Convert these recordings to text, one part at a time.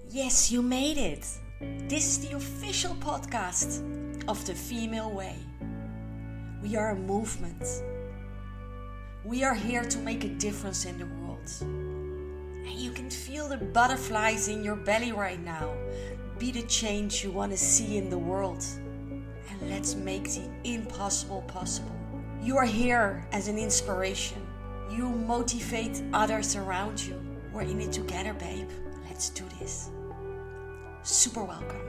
Yes, you made it. This is the official podcast of the Female Way. We are a movement. We are here to make a difference in the world. And you can feel the butterflies in your belly right now. Be the change you want to see in the world. And let's make the impossible possible. You are here as an inspiration. You motivate others around you. We're in it together, babe. Let's do this. Super welcome.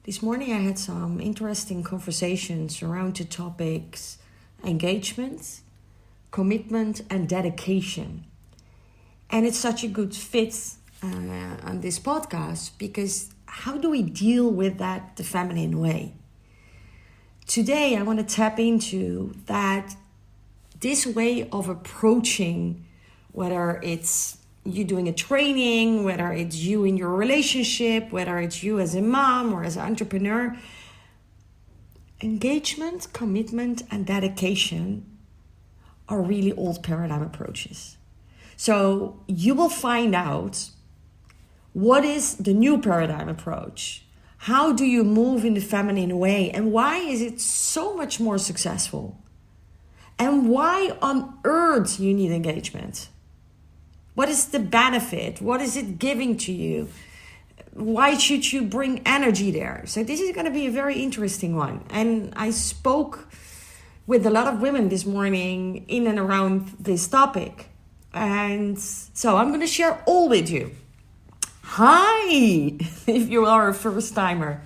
This morning I had some interesting conversations around the topics engagement, commitment and dedication. And it's such a good fit on this podcast because how do we deal with that the feminine way? Today I want to tap into that this way of approaching, whether it's you doing a training, whether it's you in your relationship, whether it's you as a mom or as an entrepreneur, engagement, commitment, and dedication are really old paradigm approaches. So you will find out what is the new paradigm approach. How do you move in the feminine way? And why is it so much more successful? And why on earth you need engagement? What is the benefit? What is it giving to you? Why should you bring energy there? So this is going to be a very interesting one. And I spoke with a lot of women this morning in and around this topic. And so I'm going to share all with you. Hi, if you are a first timer.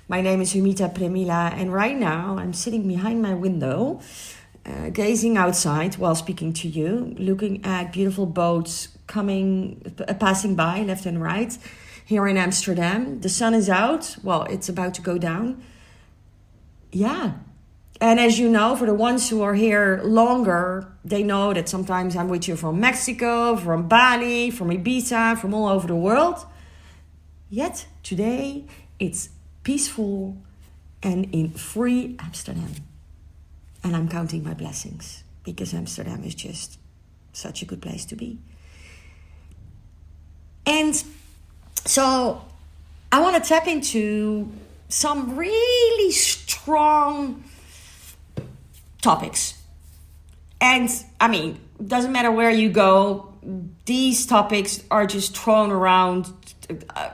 My name is Humita Premila. And right now I'm sitting behind my window, gazing outside while speaking to you, looking at beautiful boats passing by left and right here in Amsterdam. The sun is out. Well, it's about to go down. Yeah. And as you know, for the ones who are here longer, they know that sometimes I'm with you from Mexico, from Bali, from Ibiza, from all over the world. Yet today it's peaceful and in free Amsterdam. And I'm counting my blessings because Amsterdam is just such a good place to be. And so I want to tap into some really strong topics. And I mean, doesn't matter where you go, these topics are just thrown around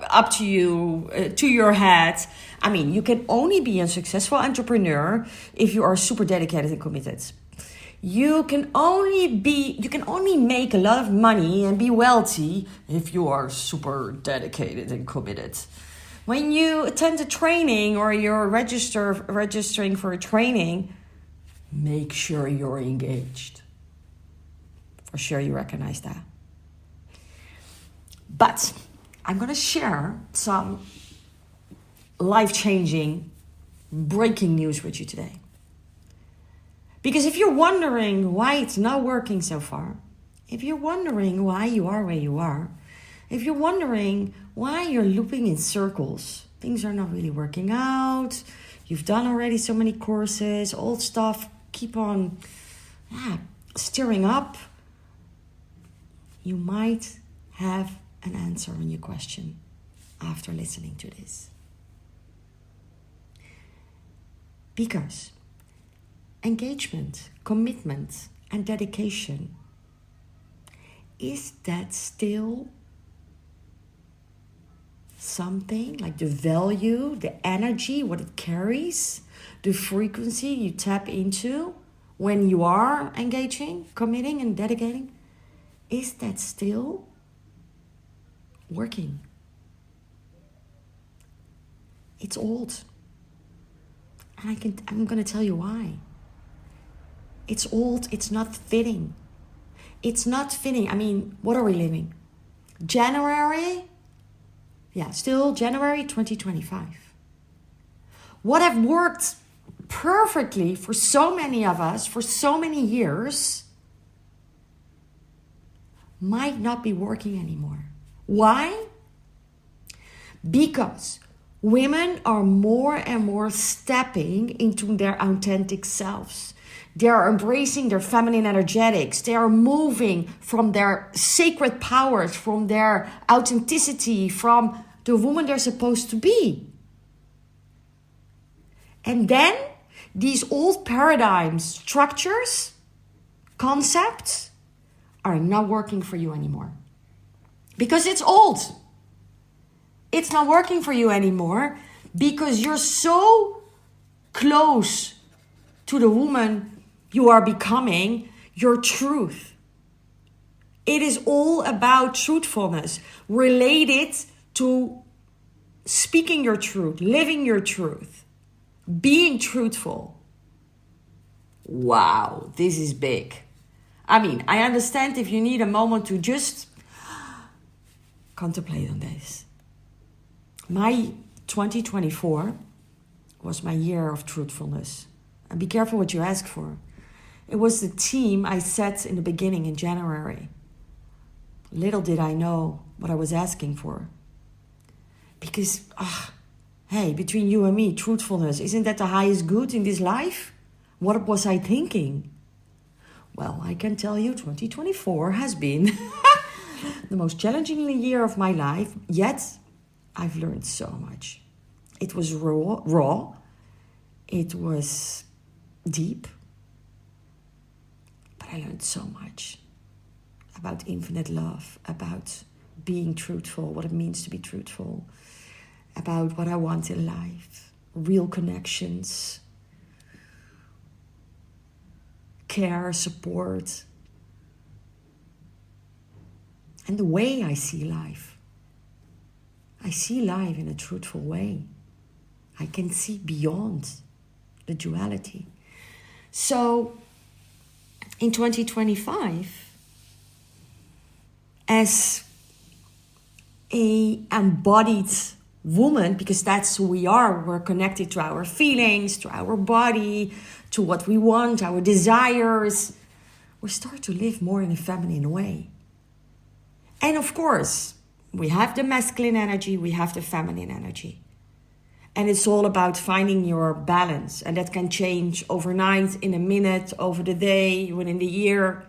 up to you, to your head. I mean, you can only be a successful entrepreneur if you are super dedicated and committed. You can only make a lot of money and be wealthy if you are super dedicated and committed. When you attend a training or you're registering for a training, make sure you're engaged. For sure you recognize that. But I'm going to share some life-changing breaking news with you today. Because if you're wondering why it's not working so far, if you're wondering why you are where you are, if you're wondering why you're looping in circles, things are not really working out, you've done already so many courses, old stuff keep on stirring up, you might have an answer on your question after listening to this. Because engagement, commitment, and dedication, is that still something like the value, the energy, what it carries, the frequency you tap into when you are engaging, committing, and dedicating? Is that still working? It's old. And I'm going to tell you why. It's old. It's not fitting. It's not fitting. I mean, what are we living? January? Yeah, still January 2025. What have worked perfectly for so many of us for so many years might not be working anymore. Why? Because women are more and more stepping into their authentic selves. They are embracing their feminine energetics. They are moving from their sacred powers, from their authenticity, from the woman they're supposed to be. And then these old paradigms, structures, concepts are not working for you anymore. Because it's old. It's not working for you anymore because you're so close to the woman you are becoming, your truth. It is all about truthfulness, related to speaking your truth, living your truth, being truthful. Wow, this is big. I mean, I understand if you need a moment to just contemplate on this. My 2024 was my year of truthfulness. And be careful what you ask for. It was the theme I set in the beginning in January. Little did I know what I was asking for. Because, hey, between you and me, truthfulness, isn't that the highest good in this life? What was I thinking? Well, I can tell you 2024 has been the most challenging year of my life, yet I've learned so much. It was raw. It was deep. But I learned so much about infinite love, about being truthful, what it means to be truthful, about what I want in life, real connections, care, support, and the way I see life. I see life in a truthful way. I can see beyond the duality. So in 2025, as a embodied woman, because that's who we are, we're connected to our feelings, to our body, to what we want, our desires, we start to live more in a feminine way. And of course, we have the masculine energy, we have the feminine energy. And it's all about finding your balance. And that can change overnight, in a minute, over the day, within the year.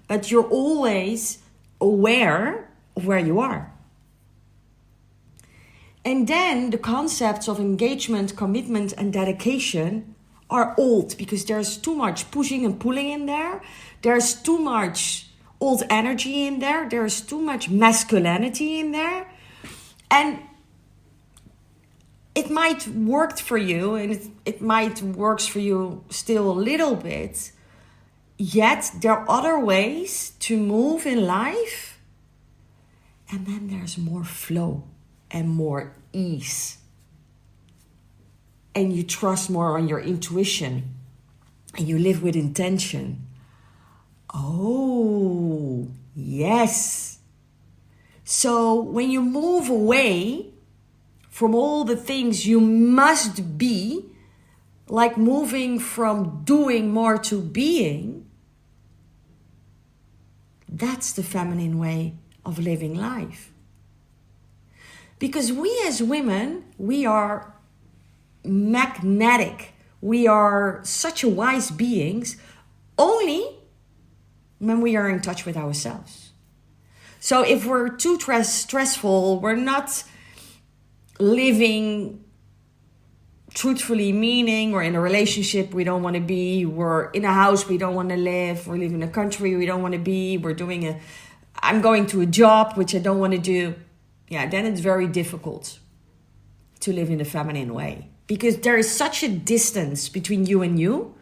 But you're always aware of where you are. And then the concepts of engagement, commitment, and dedication are old because there's too much pushing and pulling in there. There's too much old energy in there. There's too much masculinity in there. And it might work for you, and it might work for you still a little bit. Yet there are other ways to move in life. And then there's more flow and more ease. And you trust more on your intuition. And you live with intention. Oh, yes. So when you move away from all the things you must be, like moving from doing more to being, that's the feminine way of living life. Because we as women, we are magnetic. We are such a wise beings only when we are in touch with ourselves. So if we're too stressful, we're not living truthfully, meaning we're in a relationship we don't want to be, we're in a house we don't want to live, we're living in a country we don't want to be, I'm going to a job which I don't want to do, then it's very difficult to live in a feminine way. Because there is such a distance between you and you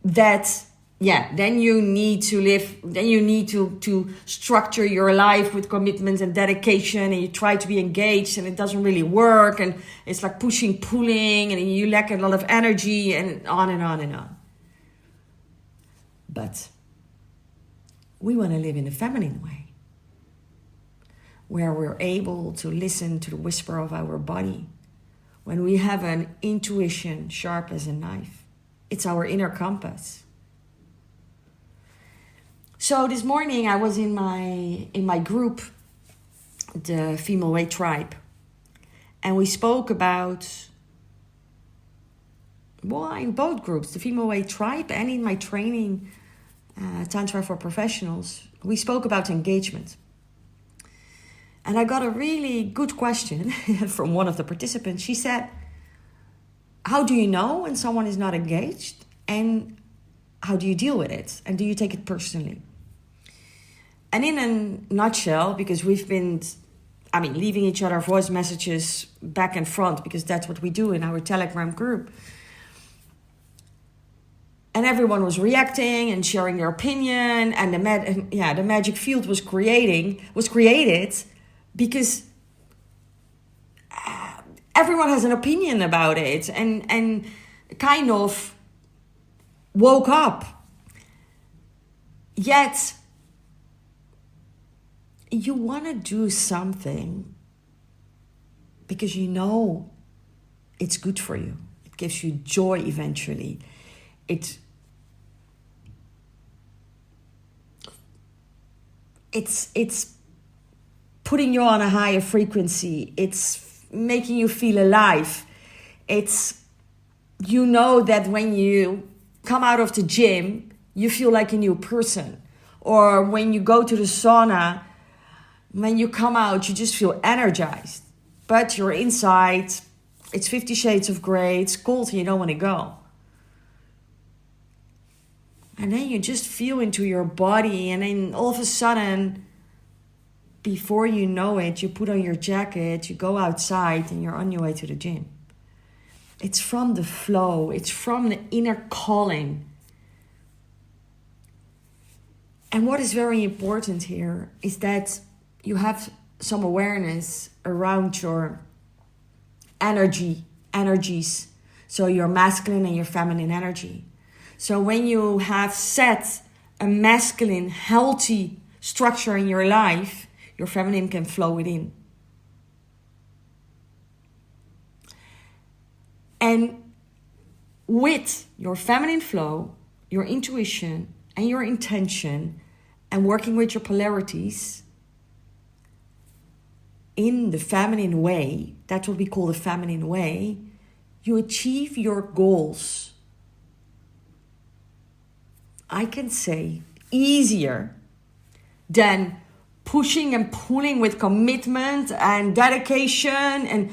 that then you need to live, then you need to structure your life with commitment and dedication, and you try to be engaged and it doesn't really work, and it's like pushing, pulling, and you lack a lot of energy, and on and on and on. But we want to live in a feminine way, where we're able to listen to the whisper of our body, when we have an intuition sharp as a knife. It's our inner compass. So this morning I was in my group, the Female Way Tribe, and we spoke about Well, in both groups, the Female Way Tribe and in my training, Tantra for Professionals, we spoke about engagement. And I got a really good question from one of the participants. She said, how do you know when someone is not engaged? And how do you deal with it? And do you take it personally? And in a nutshell, because we've been, leaving each other voice messages back and front, because that's what we do in our Telegram group. And everyone was reacting and sharing their opinion, and the magic field was created because everyone has an opinion about it, and kind of woke up. Yet you want to do something because you know it's good for you. It gives you joy eventually. It's putting you on a higher frequency. It's making you feel alive. It's, you know that when you come out of the gym, you feel like a new person. Or when you go to the sauna, when you come out, you just feel energized. But you're inside, it's 50 shades of gray, it's cold and you don't want to go. And then you just feel into your body, and then all of a sudden, before you know it, you put on your jacket, you go outside, and you're on your way to the gym. It's from the flow. It's from the inner calling. And what is very important here is that you have some awareness around your energies. So your masculine and your feminine energy. So when you have set a masculine, healthy structure in your life, your feminine can flow it in. And with your feminine flow, your intuition and your intention, and working with your polarities in the feminine way, that's what we call the feminine way, you achieve your goals, I can say, easier than pushing and pulling with commitment and dedication. And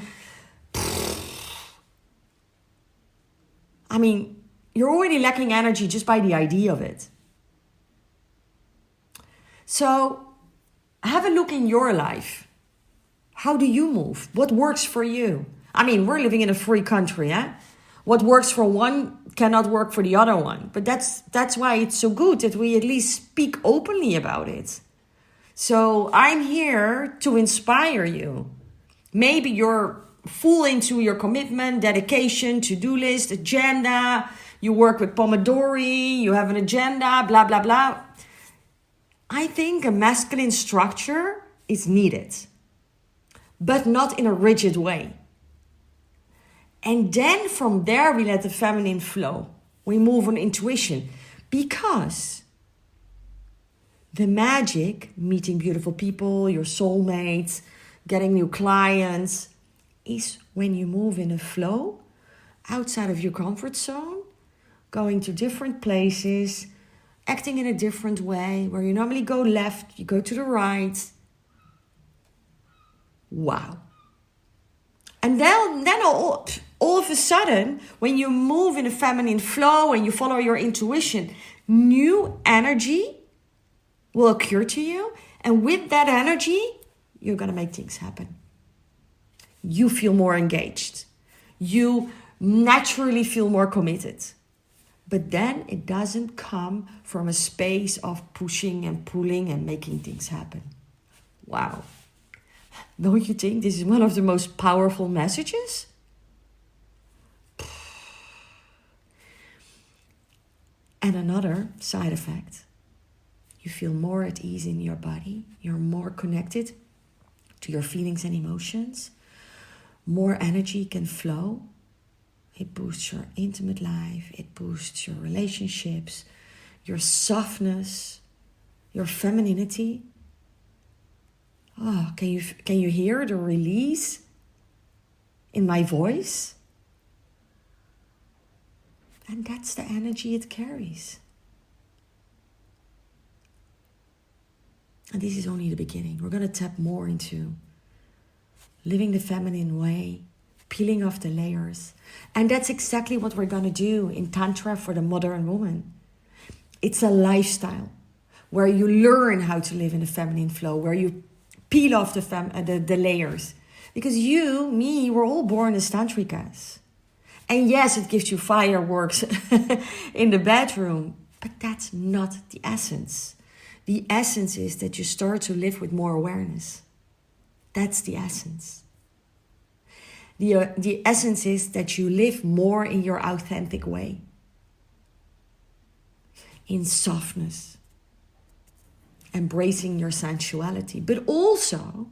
you're already lacking energy just by the idea of it. So have a look in your life. How do you move? What works for you? We're living in a free country, eh? What works for one cannot work for the other one. But that's why it's so good that we at least speak openly about it. So I'm here to inspire you. Maybe you're full into your commitment, dedication, to-do list, agenda. You work with Pomodori, you have an agenda, blah, blah, blah. I think a masculine structure is needed, but not in a rigid way. And then from there, we let the feminine flow. We move on intuition, because the magic, meeting beautiful people, your soulmates, getting new clients, is when you move in a flow outside of your comfort zone, going to different places, acting in a different way. Where you normally go left, you go to the right. Wow. And then all of a sudden, when you move in a feminine flow and you follow your intuition, new energy will occur to you. And with that energy, you're going to make things happen. You feel more engaged. You naturally feel more committed. But then it doesn't come from a space of pushing and pulling and making things happen. Wow. Don't you think this is one of the most powerful messages? And another side effect, you feel more at ease in your body. You're more connected to your feelings and emotions. More energy can flow. It boosts your intimate life. It boosts your relationships, your softness, your femininity. Oh, can you hear the release in my voice? And that's the energy it carries. And this is only the beginning. We're going to tap more into living the feminine way, peeling off the layers. And that's exactly what we're going to do in Tantra for the modern woman. It's a lifestyle where you learn how to live in the feminine flow, where you peel off the layers. Because you, me, we're all born as Tantrikas. And yes, it gives you fireworks in the bedroom, but that's not the essence. The essence is that you start to live with more awareness. That's the essence. The essence is that you live more in your authentic way. In softness. Embracing your sensuality. But also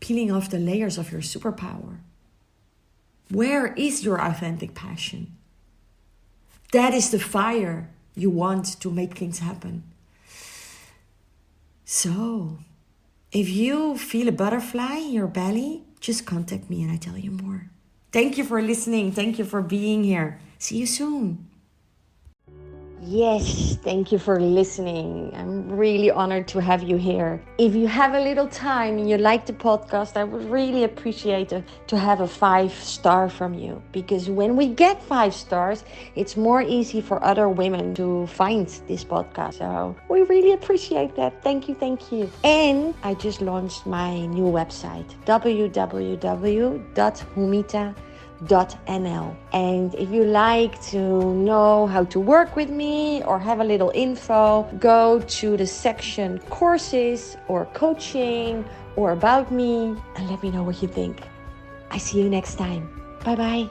peeling off the layers of your superpower. Where is your authentic passion? That is the fire you want to make things happen. So, if you feel a butterfly in your belly, just contact me and I tell you more. Thank you for listening. Thank you for being here. See you soon. Yes, thank you for listening. I'm really honored to have you here. If you have a little time and you like the podcast, I would really appreciate to have a 5-star from you. Because when we get 5 stars, it's more easy for other women to find this podcast. So we really appreciate that. Thank you, thank you. And I just launched my new website, www.humita.nl. And if you like to know how to work with me or have a little info, go to the section courses or coaching or about me and let me know what you think. I see you next time. Bye bye.